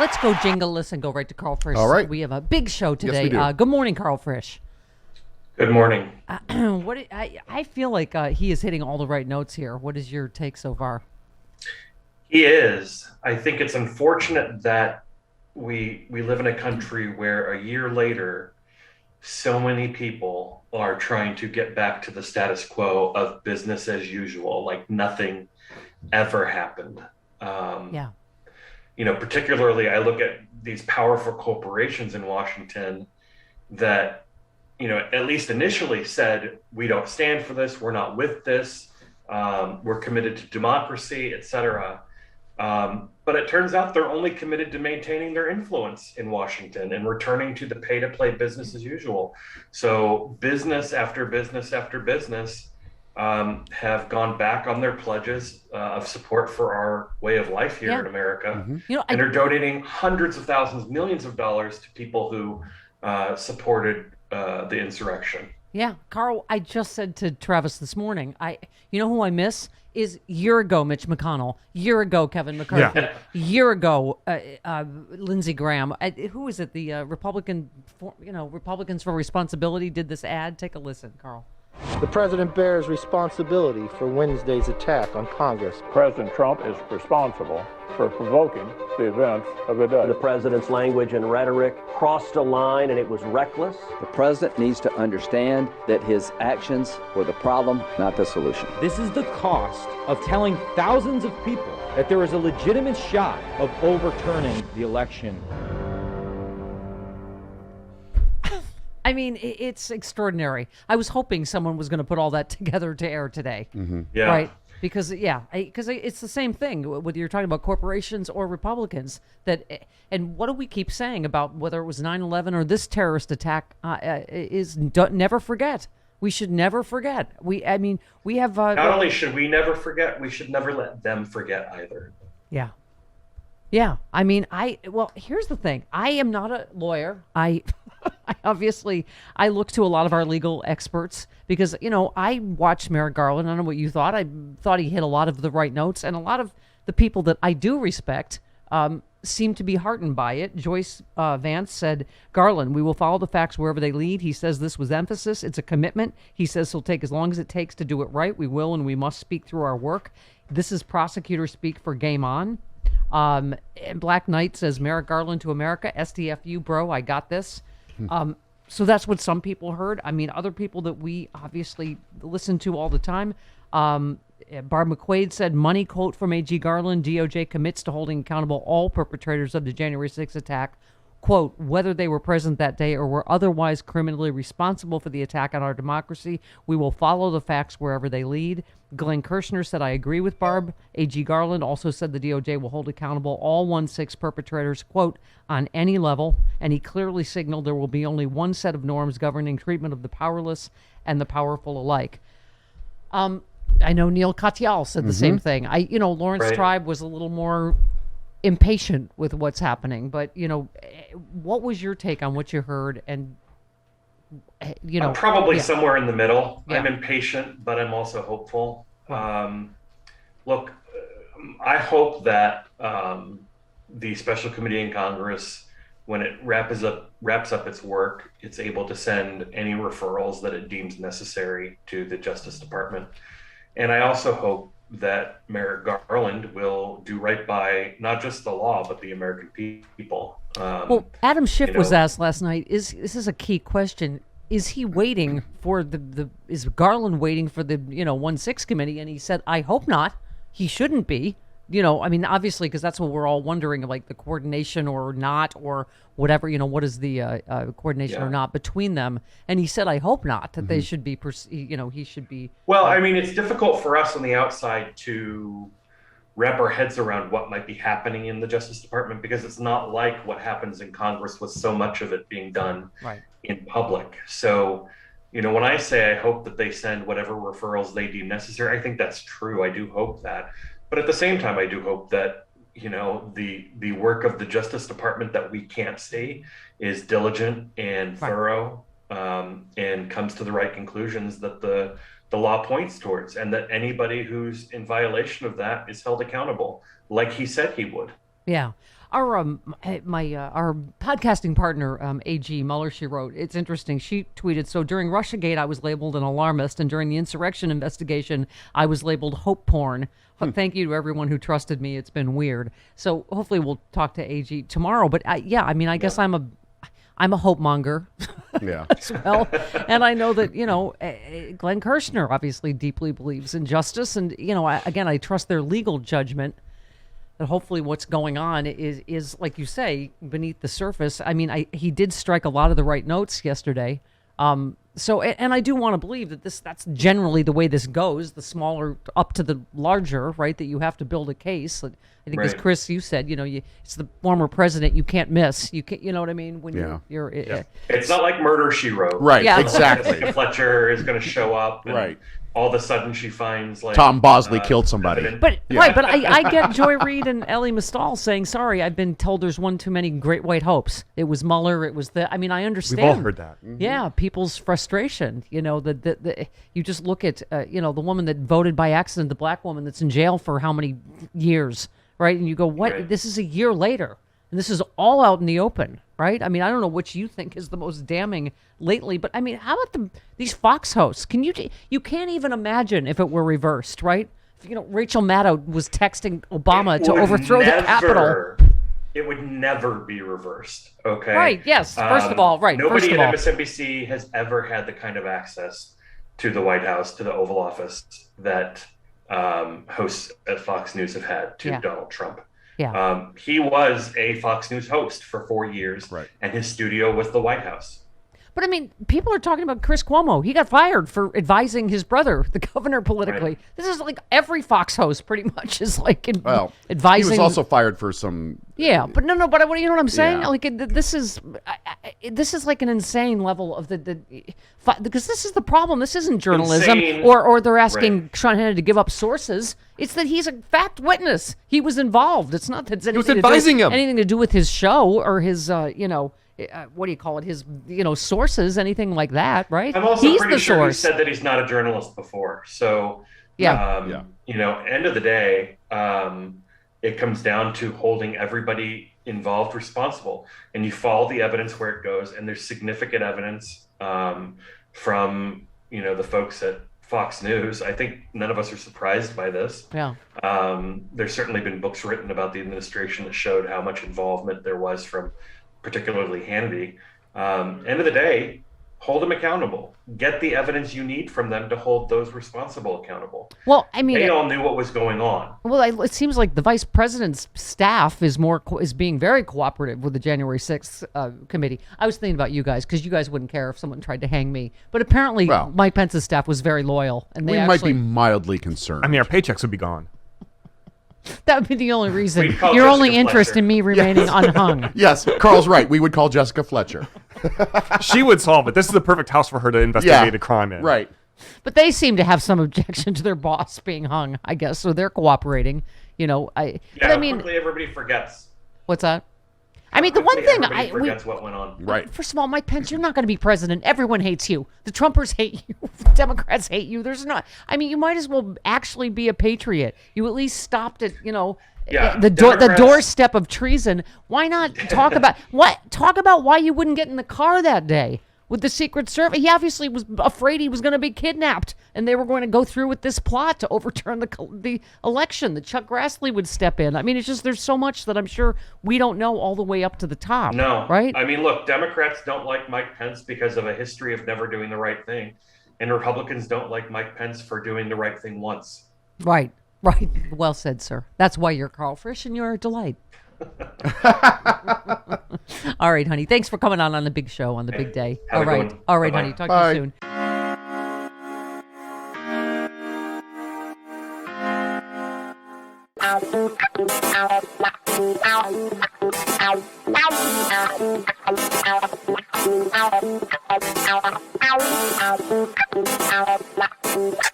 Let's go jingle-less and go right to Karl Frisch. All right. We have a big show today. Yes, we do. Good morning, Karl Frisch. Good morning. I feel like he is hitting all the right notes here. What is your take so far? He is. I think it's unfortunate that we live in a country where a year later, so many people are trying to get back to the status quo of business as usual, like nothing ever happened. Yeah. Particularly I look at these powerful corporations in Washington that, at least initially said, we don't stand for this, we're not with this, we're committed to democracy, etc. But it turns out they're only committed to maintaining their influence in Washington and returning to the pay-to-play business as usual. So business after business after business have gone back on their pledges of support for our way of life here in America, and are donating hundreds of thousands, millions of dollars to people who supported the insurrection. Yeah, Karl, I just said to Travis this morning, who I miss is year ago Mitch McConnell, year ago Kevin McCarthy, year ago Lindsey Graham. Who is it? The Republicans for Responsibility did this ad. Take a listen, Karl. The president bears responsibility for Wednesday's attack on Congress. President Trump is responsible for provoking the events of the day. The president's language and rhetoric crossed a line, and it was reckless. The president needs to understand that his actions were the problem, not the solution. This is the cost of telling thousands of people that there is a legitimate shot of overturning the election. I mean, it's extraordinary. I was hoping someone was going to put all that together to air today. Mm-hmm. Yeah. Right? Because it's the same thing, whether you're talking about corporations or Republicans. And what do we keep saying about whether it was 9/11 or this terrorist attack never forget. We should never forget. We have... Not only should we never forget, we should never let them forget either. Yeah. Yeah. Here's the thing. I am not a lawyer. I look to a lot of our legal experts because, I watched Merrick Garland. I don't know what you thought. I thought he hit a lot of the right notes, and a lot of the people that I do respect seem to be heartened by it. Joyce Vance said, Garland, we will follow the facts wherever they lead. He says this was emphasis. It's a commitment. He says he'll take as long as it takes to do it right. We will, and we must speak through our work. This is prosecutor speak for Game On. And Black Knight says, Merrick Garland to America, SDFU, bro, I got this. So that's what some people heard. Other people that we obviously listen to all the time. Barb McQuaid said, money quote from A.G. Garland, DOJ commits to holding accountable all perpetrators of the January 6th attack, quote, whether they were present that day or were otherwise criminally responsible for the attack on our democracy. We will follow the facts wherever they lead. Glenn Kirshner said, I agree with Barb. A.G. Garland also said the DOJ will hold accountable all 1/6 perpetrators, quote, on any level. And he clearly signaled there will be only one set of norms governing treatment of the powerless and the powerful alike. I know Neil Katyal said the same thing. Lawrence Tribe was a little more impatient with what's happening, but what was your take on what you heard? And I'm probably somewhere in the middle. I'm impatient, but I'm also hopeful. Look, I hope that the special committee in Congress, when it wraps up its work, it's able to send any referrals that it deems necessary to the Justice Department. And I also hope that Merrick Garland will do right by not just the law, but the American people. Adam Schiff was asked last night, this is a key question. Is he waiting for is Garland waiting for the, 1/6 committee? And he said, I hope not. He shouldn't be. Obviously, because that's what we're all wondering, like the coordination or not, or whatever, what is the coordination or not between them. And he said, I hope not, that they should be, he should be. Well, it's difficult for us on the outside to wrap our heads around what might be happening in the Justice Department, because it's not like what happens in Congress with so much of it being done in public. So, when I say I hope that they send whatever referrals they deem necessary, I think that's true. I do hope that. But at the same time, I do hope that, the work of the Justice Department that we can't see is diligent and thorough, and comes to the right conclusions that the law points towards, and that anybody who's in violation of that is held accountable, like he said he would. Yeah. Our podcasting partner, AG Mueller, she wrote, it's interesting. She tweeted, so during Russiagate, I was labeled an alarmist, and during the insurrection investigation, I was labeled hope porn. Thank you to everyone who trusted me. It's been weird. So hopefully we'll talk to AG tomorrow. But I guess I'm a hope monger. Yeah. As well. And I know that, Glenn Kirshner obviously deeply believes in justice. And, I trust their legal judgment. That hopefully what's going on is like you say, beneath the surface. I mean, he did strike a lot of the right notes yesterday. So I do want to believe that that's generally the way this goes, the smaller up to the larger, right, that you have to build a case. I think as Chris, you said, it's the former president you can't miss. You can't, you know what I mean? When you're it's not like Murder, She Wrote. Right, yeah. exactly. Jessica Fletcher is going to show up. And right. All of a sudden she finds like Tom Bosley killed somebody. evidence. But I get Joy Reid and Ellie Mistal saying, sorry, I've been told there's one too many great white hopes. It was Mueller, it was I mean, I understand. We've all heard that. Mm-hmm. Yeah, people's frustration. You just look at, the woman that voted by accident, the black woman that's in jail for how many years, right? And you go, what? Right. This is a year later. And this is all out in the open, right? I mean, I don't know which you think is the most damning lately, but I mean, how about these Fox hosts? You can't even imagine if it were reversed, right? Rachel Maddow was texting Obama to overthrow the Capitol. It would never be reversed. Okay. Right. Yes. First of all, right. Nobody at MSNBC has ever had the kind of access to the White House, to the Oval Office that hosts at Fox News have had to Donald Trump. Yeah. He was a Fox News host for 4 years, right. And his studio was the White House. But I mean, people are talking about Chris Cuomo. He got fired for advising his brother, the governor, politically. Right. This is like every Fox host pretty much is like advising. He was also fired for some. Yeah, but no, but you know what I'm saying? Yeah. Like this is like an insane level of because this is the problem. This isn't journalism, or they're asking Sean Hannity to give up sources. It's that he's a fact witness. He was involved. It's not that it's anything anything to do with his show or his what do you call it? His sources, anything like that, right? I'm also he's pretty the sure source. he said that he's not a journalist before. So end of the day, it comes down to holding everybody involved responsible, and you follow the evidence where it goes. And there's significant evidence from the folks at Fox News. I think none of us are surprised by this. Yeah. There's certainly been books written about the administration that showed how much involvement there was from particularly Hannity. End of the day, hold them accountable. Get the evidence you need from them to hold those responsible accountable. Well, I mean, they all knew what was going on. Well, it seems like the vice president's staff is being very cooperative with the January 6th committee. I was thinking about you guys because you guys wouldn't care if someone tried to hang me, but apparently Mike Pence's staff was very loyal, and they might be mildly concerned. I mean, our paychecks would be gone. That would be the only reason. Your only interest in me remaining unhung. Yes, Carl's right. We would call Jessica Fletcher. She would solve it. This is the perfect house for her to investigate a crime in. Right. But they seem to have some objection to their boss being hung, I guess, so they're cooperating. But I mean, quickly everybody forgets. What's that? I mean, the one thing forgets what went on. Right. First of all, Mike Pence, you're not going to be president. Everyone hates you. The Trumpers hate you. Democrats hate you. There's not. I mean, you might as well actually be a patriot. You at least stopped at the doorstep of treason. Why not talk about why you wouldn't get in the car that day with the Secret Service? He obviously was afraid he was going to be kidnapped, and they were going to go through with this plot to overturn the election. That Chuck Grassley would step in. I mean, it's just there's so much that I'm sure we don't know all the way up to the top. No, right? I mean, look, Democrats don't like Mike Pence because of a history of never doing the right thing, and Republicans don't like Mike Pence for doing the right thing once. Right. Well said, sir. That's why you're Karl Frisch, and you're a delight. All right, honey. Thanks for coming on the big show on the big day. All right, Bye-bye. honey. Talk to you soon. Ow.